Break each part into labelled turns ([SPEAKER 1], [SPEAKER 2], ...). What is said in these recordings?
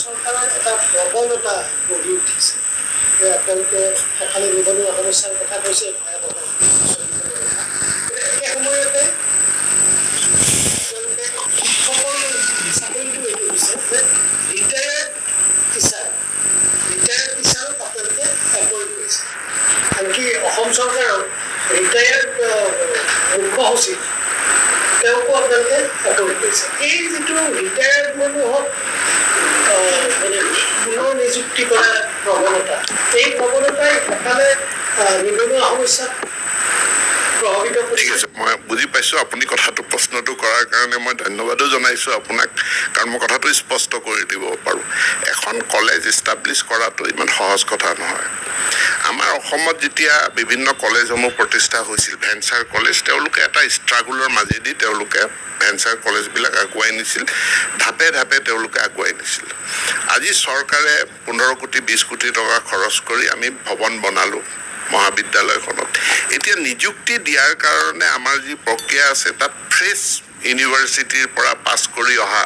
[SPEAKER 1] চৰকাৰৰ এটা প্ৰৱণতা গঢ়ি উঠিছে যে আপোনালোকে এফালে নিবনুৱা সমস্যাৰ কথা কৈছে, একে সময়তে তেওঁলোকে শিক্ষকৰ চাকৰিটো এইটো হৈছে যে ৰিটায়াৰ্ড টিচাৰক আপোনালোকে এপইণ্ট কৰিছে। আনকি অসম চৰকাৰৰ ৰিটায়াৰ্ড মুখ্য সচিব তেওঁকো আপোনালোকে এপইণ্ট কৰিছে। এই যিটো ৰিটায়াৰ্ড মানুহক মানে পুনৰ নিযুক্তি কৰা প্ৰৱণতা, এই প্ৰৱণতাই এফালে নিবনুৱা সমস্যাত প্ৰভাৱিত কৰিছে।
[SPEAKER 2] ঠিক আছে, মই বুজি পাইছোঁ। আপুনি কথাটো প্ৰশ্নটো কৰাৰ কাৰণে মই ধন্যবাদো জনাইছোঁ আপোনাক, কাৰণ মই কথাটো স্পষ্ট কৰি দিব পাৰোঁ। এখন কলেজ ইষ্টাব্লিছ কৰাটো ইমান সহজ কথা নহয়। আমাৰ অসমত যেতিয়া বিভিন্ন কলেজসমূহ প্ৰতিষ্ঠা হৈছিল, ভেঞ্চাৰ কলেজ, তেওঁলোকে এটা ষ্ট্ৰাগলৰ মাজেদি তেওঁলোকে ভেঞ্চাৰ কলেজবিলাক আগুৱাই নিছিল, ধাপে ধাপে তেওঁলোকে আগুৱাই নিছিল। আজি চৰকাৰে 15 কোটি 20 কোটি টকা খৰচ কৰি আমি ভৱন বনালোঁ মহাবিদ্যালয়খনত। এতিয়া নিযুক্তি দিয়াৰ কাৰণে আমাৰ যি প্ৰক্ৰিয়া আছে, তাত ফ্ৰেছ ইউনিভাৰ্চিটিৰ পৰা পাছ কৰি অহা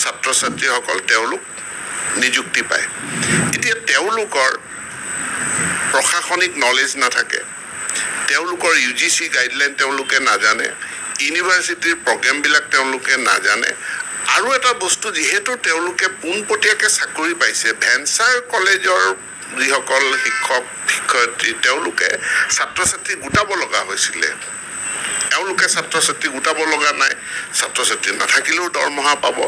[SPEAKER 2] ছাত্ৰ ছাত্ৰীসকল তেওঁলোক নিযুক্তি পায়। এতিয়া তেওঁলোকৰ প্ৰশাসনিক নলেজ নাথাকে, তেওঁলোকৰ UGC গাইডলাইন তেওঁলোকে নাজানে, ইউনিভাৰ্চিটিৰ প্ৰগ্ৰেমবিলাক তেওঁলোকে নাজানে। আৰু এটা বস্তু, যিহেতু তেওঁলোকে পোনপটীয়াকৈ চাকৰি পাইছে, ভেঞ্চাৰ কলেজৰ যিসকল শিক্ষক শিক্ষয়িত্ৰী তেওঁলোকে ছাত্ৰ ছাত্ৰী গোটাব লগা হৈছিলে, তেওঁলোকে ছাত্ৰ ছাত্ৰী গোটাব লগা নাই, ছাত্ৰ ছাত্ৰী নাথাকিলেও দৰমহা পাব।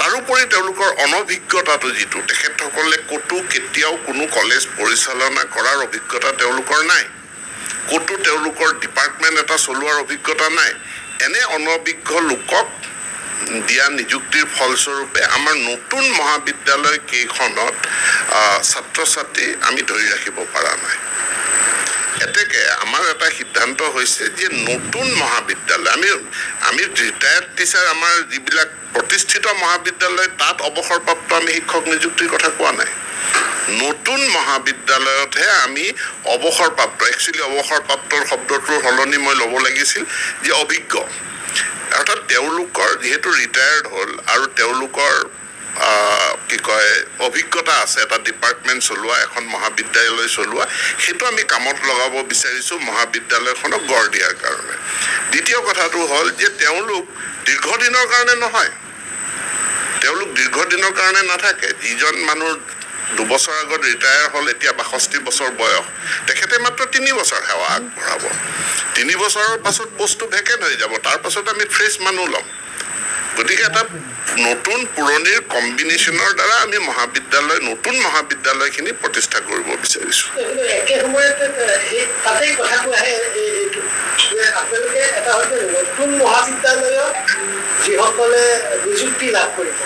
[SPEAKER 2] তাৰোপৰি তেওঁলোকৰ অনভিজ্ঞতাটো যিটো, তেখেতসকলে ক'তো কেতিয়াও কোনো কলেজ পৰিচালনা কৰাৰ অভিজ্ঞতা তেওঁলোকৰ নাই, ক'তো তেওঁলোকৰ ডিপাৰ্টমেণ্ট এটা চলোৱাৰ অভিজ্ঞতা নাই। এনে অনভিজ্ঞ লোকক দিয়া নিযুক্তিৰ ফলস্বৰূপে আমাৰ নতুন মহাবিদ্যালয় কেইখনত ছাত্ৰ ছাত্ৰী আমি ধৰি ৰাখিব পৰা নাই। এতেকে আমাৰ এটা সিদ্ধান্ত হৈছে যে নতুন মহাবিদ্যালয়, আমি ৰিটায়াৰ্ড টিচাৰ, আমাৰ যিবিলাক প্ৰতিষ্ঠিত মহাবিদ্যালয়, তাত অৱসৰপ্ৰাপ্ত আমি শিক্ষক নিযুক্তিৰ কথা কোৱা নাই। নতুন মহাবিদ্যালয়তহে আমি অৱসৰপ্ৰাপ্ত, একচুৱেলি অৱসৰপ্ৰাপ্তৰ শব্দটোৰ সলনি মই ল'ব লাগিছিল যে অভিজ্ঞ, অৰ্থাৎ তেওঁলোকৰ যিহেতু ৰিটায়াৰ্ড হ'ল আৰু তেওঁলোকৰ অভিজ্ঞতা আছে এটা ডিপাৰ্টমেণ্ট চলোৱা, এখন মহাবিদ্যালয় চলোৱা, সেইটো আমি কামত লগাব বিচাৰিছোঁ মহাবিদ্যালয়খনক গঢ় দিয়াৰ কাৰণে। দ্বিতীয় কথাটো হ'ল যে তেওঁলোক দীৰ্ঘদিনৰ কাৰণে নহয়, তেওঁলোক দীৰ্ঘদিনৰ কাৰণে নাথাকে। যিজন মানুহ 2 বছৰ আগত ৰিটায়াৰ হ'ল, এতিয়া 62 বছৰ বয়স, তেখেতে মাত্ৰ 3 বছৰ সেৱা আগবঢ়াব। 3 বছৰৰ পাছত পষ্টটো ভেকেণ্ট হৈ যাব, তাৰ পাছত আমি ফ্ৰেছ মানুহ ল'ম। গতিকে এটা নতুন পুৰণিৰ কম্বিনেশ্যনৰ দ্বাৰা আমি নতুন মহাবিদ্যালয়খিনি প্ৰতিষ্ঠা কৰিব বিচাৰিছোঁ।
[SPEAKER 1] একে সময়তে তাতেই কথাটো আহে এইটো যে আপোনালোকে এটা হয়তো নতুন মহাবিদ্যালয়ত যিসকলে নিযুক্তি লাভ কৰিব,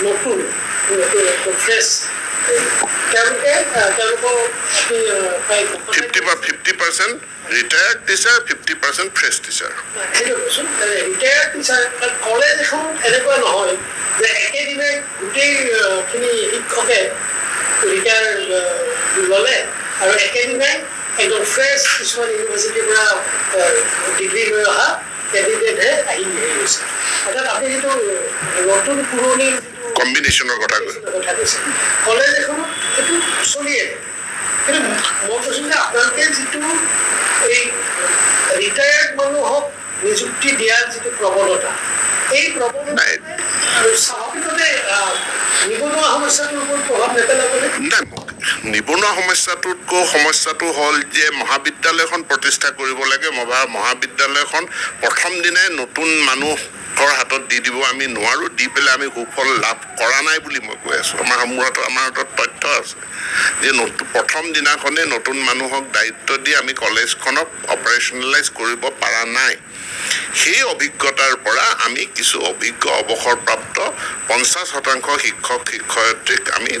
[SPEAKER 1] নতুন ফ্ৰেছ, তেওঁলোকৰ
[SPEAKER 2] 50% ৰিটায়াৰ্ড টিচাৰ, 50% ফ্ৰেছ টিচাৰ।
[SPEAKER 1] সেইটো কৈছোঁ, ৰিটায়াৰ্ড টিচাৰ কলেজ এখন এনেকুৱা নহয় যে একেদিনাই গোটেইখিনি শিক্ষকে ৰিটায়াৰ ল'লে আৰু একেদিনাই একদম ফ্ৰেছ কিছুমান ইউনিভাৰ্চিটিৰ পৰা ডিগ্ৰী লৈ অহা কেণ্ডিডেটহে আহি গৈছে। অৰ্থাৎ আপুনি যিটো নতুন পুৰণি
[SPEAKER 2] কম্বিনেশ্যনৰ কথা
[SPEAKER 1] কৈছে, কলেজ এখনত সেইটো চলিয়ে। কিন্তু মই কৈছোঁ যে আপোনালোকে যিটো এই ৰিটায়াৰ্ড মানুহক নিযুক্তি দিয়াৰ যিটো প্ৰৱণতা, এই প্ৰৱণতাই স্বাভাৱিকতে নিবনুৱা সমস্যাটোৰ ওপৰত প্ৰভাৱ নেপেলাবনে?
[SPEAKER 2] নাই, নিবনুৱা সমস্যাটো হ'ল যে মহাবিদ্যালয়খন প্ৰতিষ্ঠা কৰিব লাগে। মহাবিদ্যালয়খন প্ৰথম দিনাই নতুন মানুহৰ হাতত দি দিব আমি নোৱাৰোঁ, দি পেলাই আমি সুফল লাভ কৰা নাই বুলি মই কৈ আছোঁ। আমাৰ হাতত তথ্য আছে যে প্ৰথম দিনাখনেই নতুন মানুহক দায়িত্ব দি আমি কলেজখনক অপাৰেশ্যনেলাইজ কৰিব পৰা নাই। সেই অভিজ্ঞতাৰ পৰা আমি কিছু অভিজ্ঞ অৱসৰপ্ৰাপ্ত 50% শিক্ষক শিক্ষয়িত্ৰীক আমি